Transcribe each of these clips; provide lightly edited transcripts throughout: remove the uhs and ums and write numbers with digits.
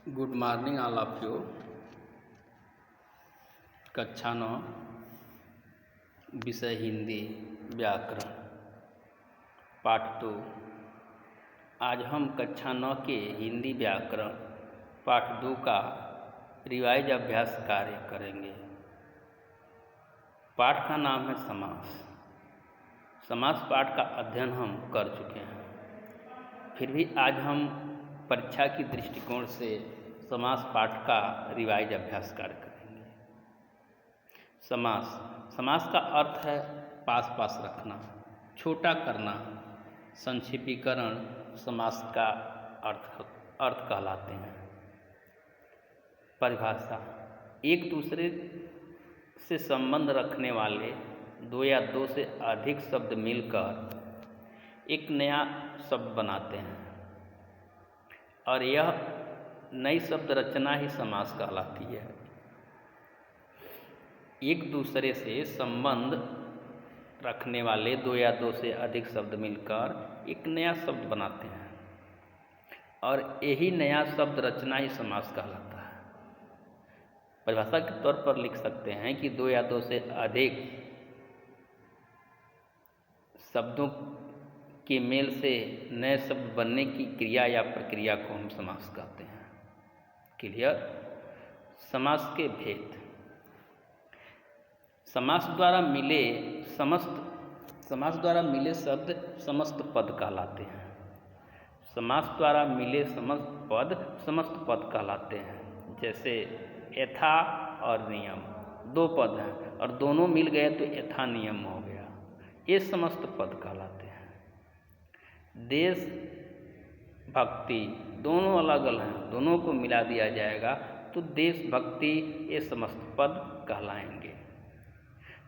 Good morning all of you. कक्षा 9 विषय हिंदी व्याकरण पाठ 2। आज हम कक्षा 9 के हिंदी व्याकरण पाठ 2 का रिवाइज अभ्यास कार्य करेंगे। पाठ का नाम है समास। समास पाठ का अध्ययन हम कर चुके हैं, फिर भी आज हम परीक्षा की दृष्टिकोण से समास पाठ का रिवाइज अभ्यास कार्य करेंगे। समास का अर्थ है पास पास रखना, छोटा करना। संक्षेपीकरण समास का अर्थ कहलाते हैं। परिभाषा: एक दूसरे से संबंध रखने वाले दो या दो से अधिक शब्द मिलकर एक नया शब्द बनाते हैं और यह नई शब्द रचना ही समास कहलाती है। एक दूसरे से संबंध रखने वाले दो या दो से अधिक शब्द मिलकर एक नया शब्द बनाते हैं और यही नया शब्द रचना ही समास कहलाता है। परिभाषा के तौर पर लिख सकते हैं कि दो या दो से अधिक शब्दों के मेल से नए शब्द बनने की क्रिया या प्रक्रिया को हम समास कहते हैं। क्लियर? समास के भेद: समास द्वारा मिले शब्द समस्त पद कहलाते हैं। समास द्वारा मिले समस्त पद कहलाते हैं। जैसे यथा और नियम, दो पद हैं और दोनों मिल गए तो यथा नियम हो गया। ये समस्त पद कहलाते हैं। देश भक्ति, दोनों अलग अलग हैं, दोनों को मिला दिया जाएगा तो देश भक्ति, ये समस्त पद कहलाएंगे।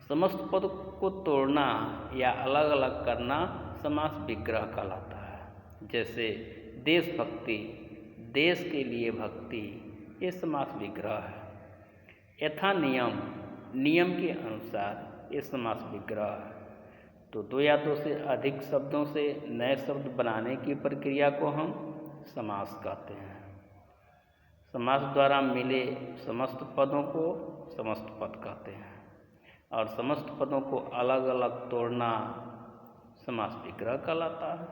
समस्त पद को तोड़ना या अलग अलग करना समास विग्रह कहलाता है। जैसे देशभक्ति, देश के लिए भक्ति, ये समास विग्रह है। यथा नियम, नियम के अनुसार, ये समास विग्रह है। तो दो या दो से अधिक शब्दों से नए शब्द बनाने की प्रक्रिया को हम समास कहते हैं। समास द्वारा मिले समस्त पदों को समस्त पद कहते हैं और समस्त पदों को अलग अलग तोड़ना समास विग्रह कहलाता है।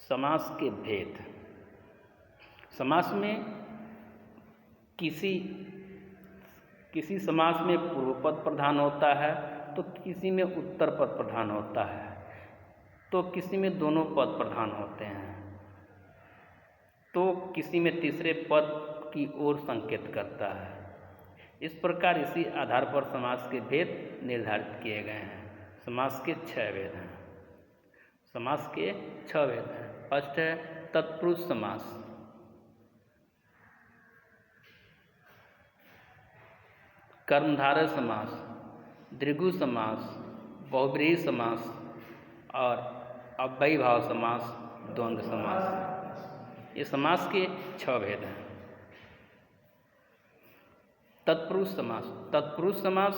समास के भेद: समास में किसी समास में पूर्व पद प्रधान होता है तो किसी में उत्तर पद प्रधान होता है, तो किसी में दोनों पद प्रधान होते हैं, तो किसी में तीसरे पद की ओर संकेत करता है। इस प्रकार इसी आधार पर समास के भेद निर्धारित किए गए हैं। समास के 6 भेद हैं। समास के 6 भेद हैं। फर्स्ट है तत्पुरुष समास। कर्मधारय समास, द्विगु समास, बहुब्रीहि समास और अव्ययीभाव समास, द्वंद्व समास। ये समास के 6 भेद हैं। तत्पुरुष समास: तत्पुरुष समास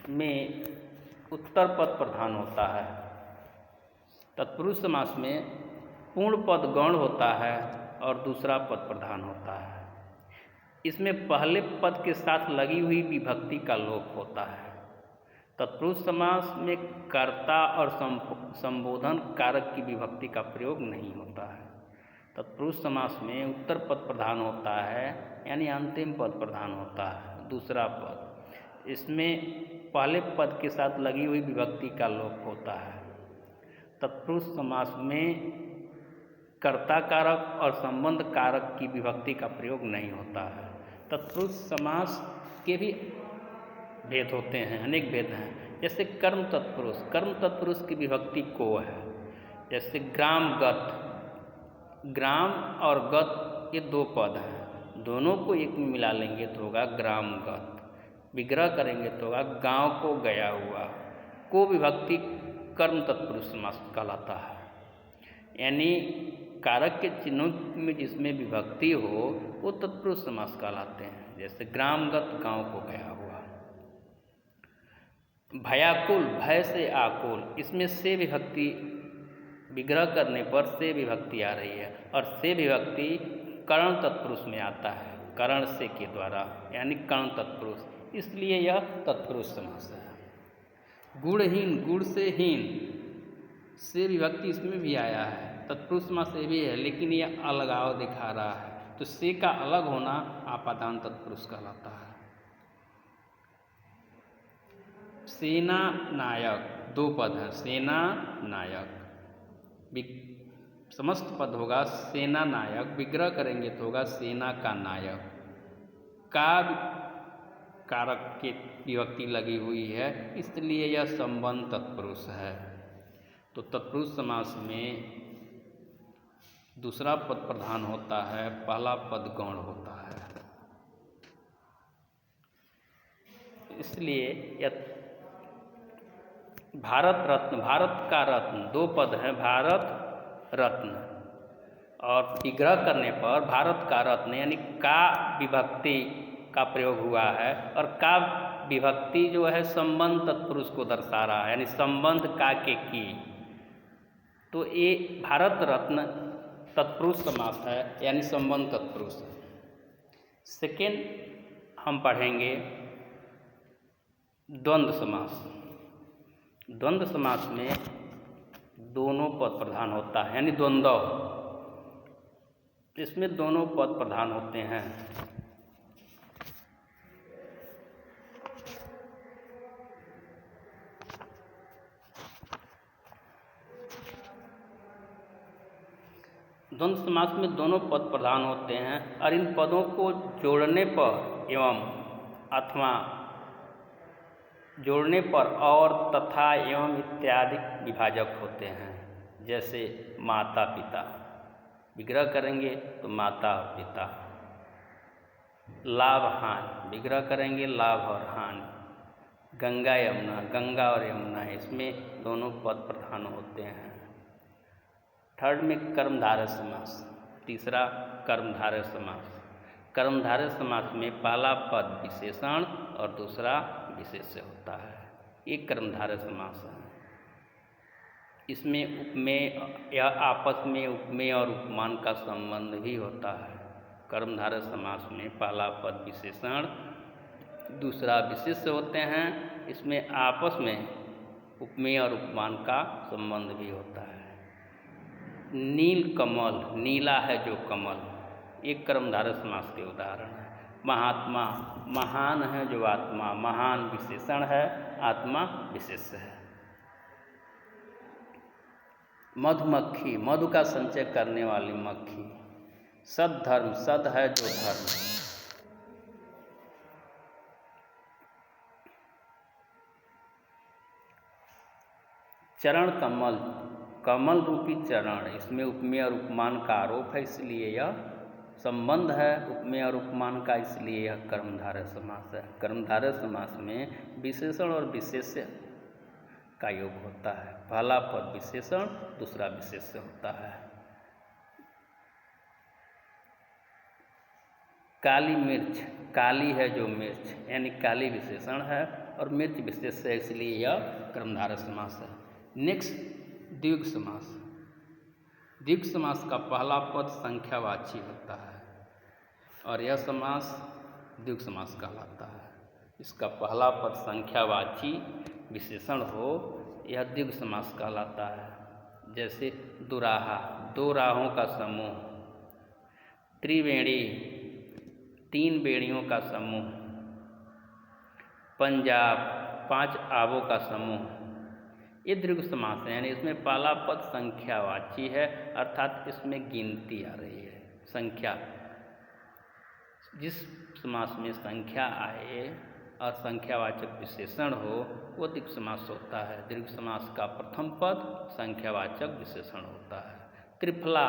में उत्तर पद प्रधान होता है। तत्पुरुष समास में पूर्ण पद गौण होता है और दूसरा पद प्रधान होता है। इसमें पहले पद के साथ लगी हुई विभक्ति का लोप होता है। तत्पुरुष समास में कर्ता और संबोधन कारक की विभक्ति का प्रयोग नहीं होता है। तत्पुरुष समास में उत्तर पद प्रधान होता है, यानी अंतिम पद प्रधान होता है, दूसरा पद। इसमें पहले पद के साथ लगी हुई विभक्ति का लोप होता है। तत्पुरुष समास में कर्ता कारक और संबंध कारक की विभक्ति का प्रयोग नहीं होता है। तत्पुरुष समास के भी भेद होते हैं, अनेक भेद हैं। जैसे कर्म तत्पुरुष की विभक्ति को है। जैसे ग्रामगत, ग्राम और गत ये दो पद हैं, दोनों को एक में मिला लेंगे तो होगा ग्रामगत। विग्रह करेंगे तो होगा गांव को गया हुआ। को विभक्ति कर्म तत्पुरुष समास कहलाता है। यानी कारक के चिन्हों में जिसमें विभक्ति हो वो तत्पुरुष समास कहलाते हैं। जैसे ग्रामगत, गांव को गया हुआ। भयाकुल, भय से आकुल, इसमें से विभक्ति विग्रह करने पर से विभक्ति आ रही है और से विभक्ति कर्ण तत्पुरुष में आता है, कर्ण से के द्वारा, यानी कर्ण तत्पुरुष, इसलिए यह तत्पुरुष समास है। गुणहीन, गुण से हीन से विभक्ति इसमें भी आया है, तत्पुरुष समास ये भी है, लेकिन यह अलगाव दिखा रहा है, तो से का अलग होना आपादान तत्पुरुष कहलाता है। सेना नायक, दो पद हैं, सेना नायक, समस्त पद होगा सेना नायक, विग्रह करेंगे तो होगा सेना का नायक। का कारक के विभक्ति लगी हुई है, इसलिए यह संबंध तत्पुरुष है। तो तत्पुरुष समास में दूसरा पद प्रधान होता है, पहला पद गौण होता है। इसलिए यह भारत रत्न, भारत का रत्न, दो पद हैं, भारत रत्न, और विग्रह करने पर भारत का रत्न यानी का विभक्ति का प्रयोग हुआ है, और का विभक्ति जो है संबंध तत्पुरुष को दर्शा रहा है, यानी संबंध का के की, तो ये भारत रत्न तत्पुरुष समास है, यानी संबंध तत्पुरुष है। सेकेंड हम पढ़ेंगे द्वंद्व समास। द्वंद्व समास में दोनों पद प्रधान होता है, यानी द्वंद्व, इसमें दोनों पद प्रधान होते हैं। द्वंद्व समास में दोनों पद प्रधान होते हैं, और इन पदों को जोड़ने पर एवं अथवा जोड़ने पर और, तथा, एवं इत्यादि विभाजक होते हैं। जैसे माता पिता, विग्रह करेंगे तो माता और पिता। लाभ हानि, विग्रह करेंगे लाभ और हानि। गंगा यमुना, गंगा और यमुना, इसमें दोनों पद प्रधान होते हैं। थर्ड में कर्मधारय समास, तीसरा कर्मधारय समास। कर्मधारय समास में पहला पद विशेषण और दूसरा विशेष्य होता है, ये कर्मधारय समास है। इसमें उपमेय या आपस में उपमेय और उपमान का संबंध भी होता है। कर्मधारय समास में पहला पद विशेषण, दूसरा विशेष्य होते हैं, इसमें आपस में उपमेय और उपमान का संबंध भी होता है। नील कमल, नीला है जो कमल, एक कर्मधारय समास के उदाहरण है। महात्मा, महान है जो आत्मा, महान विशेषण है, आत्मा विशेष्य है। मधुमक्खी, मधु का संचय करने वाली मक्खी। सद्धर्म, सद है जो धर्म। चरण कमल, कमल रूपी चरण, इसमें उपमेय और उपमान का आरोप है, इसलिए यह संबंध है उपमेय और उपमान का, इसलिए यह कर्मधारय समास है। कर्मधारय समास में विशेषण और विशेष्य का योग होता है, पहला पद विशेषण, दूसरा विशेष्य होता है। काली मिर्च, काली है जो मिर्च, यानी काली विशेषण है और मिर्च विशेष्य है, इसलिए यह कर्मधारय समास है। नेक्स्ट द्विगु समास। द्विगु समास का पहला पद संख्यावाची होता है और यह समास द्विगु समास कहलाता है। इसका पहला पद संख्यावाची विशेषण हो, यह द्विगु समास कहलाता है। जैसे दुराहा, दो राहों का समूह। त्रिवेणी, तीन बेड़ियों का समूह। पंजाब, पांच आबों का समूह। ये द्विगु समास है, यानी इसमें पहला पद संख्यावाची है, अर्थात इसमें गिनती आ रही है, संख्या। जिस समास में संख्या आए और संख्यावाचक विशेषण हो वो द्विगु समास होता है। द्विगु समास का प्रथम पद संख्यावाचक विशेषण होता है। त्रिफला,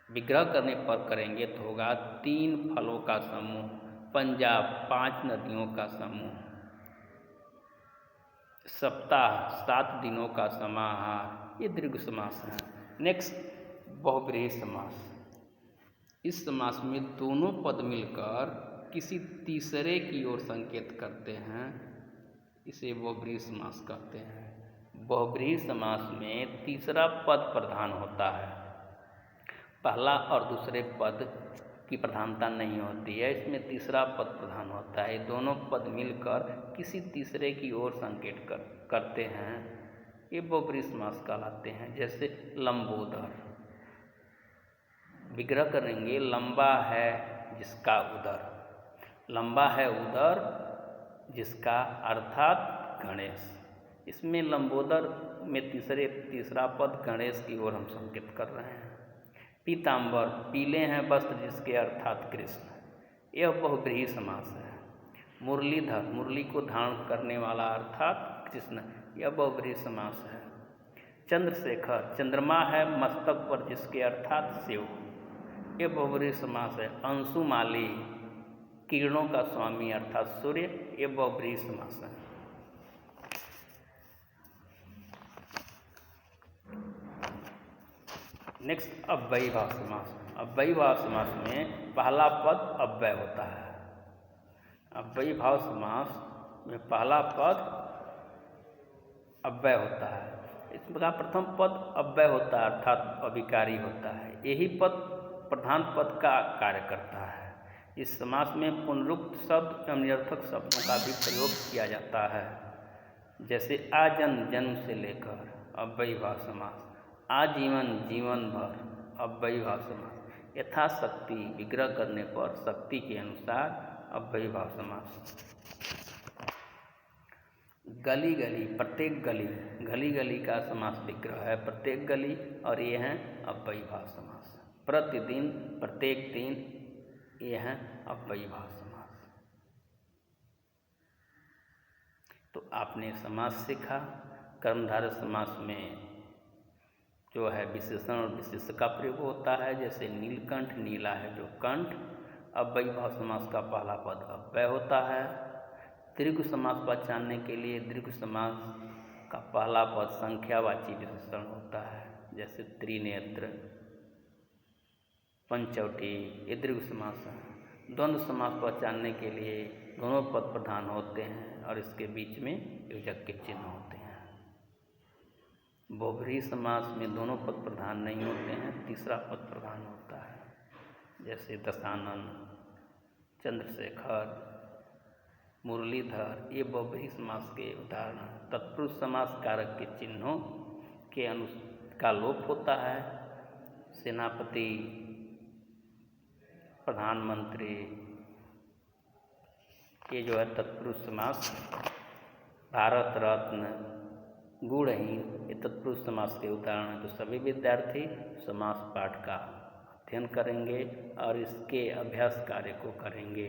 विग्रह करने पर करेंगे तो होगा तीन फलों का समूह। पंजाब, पांच नदियों का समूह। सप्ताह, 7 दिनों का समाहार, ये द्विगु समास है। नेक्स्ट बहुब्रीहि समास। इस समास में दोनों पद मिलकर किसी तीसरे की ओर संकेत करते हैं, इसे बहुब्रीहि समास कहते हैं। बहुब्रीहि समास में तीसरा पद प्रधान होता है। पहला और दूसरे पद की प्रधानता नहीं होती है, इसमें तीसरा पद प्रधान होता है। दोनों पद मिलकर किसी तीसरे की ओर संकेत करते हैं, ये बहुब्रीहि समास कहलाते हैं। जैसे लंबोदर, विग्रह करेंगे, लंबा है जिसका उदर, लंबा है उदर जिसका अर्थात गणेश। इसमें लंबोदर में तीसरा पद गणेश की ओर हम संकेत कर रहे हैं। पीताम्बर, पीले हैं वस्त्र जिसके अर्थात कृष्ण, यह बहुब्रीहि समास है। मुरलीधर, मुरली को धारण करने वाला अर्थात कृष्ण, यह बहुब्रीहि समास है। चंद्रशेखर, चंद्रमा है मस्तक पर जिसके अर्थात शिव, यह बहुब्रीहि समास है। अंशुमाली, किरणों का स्वामी अर्थात सूर्य, यह बहुब्रीहि समास है। नेक्स्ट अव्ययीभाव समास। अव्ययीभाव समास में पहला पद अव्यय होता है। अव्ययीभाव समास में पहला पद अव्यय होता है। इस प्रकार प्रथम पद अव्यय होता है अर्थात अविकारी होता है। यही पद प्रधान पद का कार्य करता है। इस समास में पुनरुक्त शब्द एवं निरर्थक शब्दों का भी प्रयोग किया जाता है। जैसे आजन्म, जन्म से लेकर अव्ययीभाव समास। आजीवन, जीवन भर अव्ययीभाव समास। यथाशक्ति, विग्रह करने पर शक्ति के अनुसार अव्ययीभाव समास। गली गली, प्रत्येक गली, गली गली का समास विग्रह है प्रत्येक गली, और ये हैं अव्ययीभाव समास। प्रतिदिन, प्रत्येक दिन, ये हैं अव्ययीभाव समास। तो आपने समास सीखा। कर्मधारय समास में जो है विशेषण और विशेष्य का प्रयोग होता है। जैसे नीलकंठ, नीला है जो कंठ, अव्ययीभाव समास का पहला पद अव्यय होता है। दीर्घ समास पहचानने के लिए दीर्घ समास का पहला पद संख्यावाची विशेषण होता है। जैसे त्रिनेत्र, पंचवटी, ये दीर्घ समास है। द्वंद्व समास पहचानने के लिए दोनों पद प्रधान होते हैं और इसके बीच में योजक के चिन्ह होते हैं। बहुब्रीहि समास में दोनों पद प्रधान नहीं होते हैं, तीसरा पद प्रधान होता है। जैसे दशानन, चंद्रशेखर, मुरलीधर, ये बहुब्रीहि समास के उदाहरण हैं। तत्पुरुष समास कारक के चिन्हों के का लोप होता है। सेनापति, प्रधानमंत्री, ये जो है तत्पुरुष समास। भारत रत्न, गुणहीन, ये तत्पुरुष समास के उदाहरण हैं। तो सभी विद्यार्थी समास पाठ का अध्ययन करेंगे और इसके अभ्यास कार्य को करेंगे।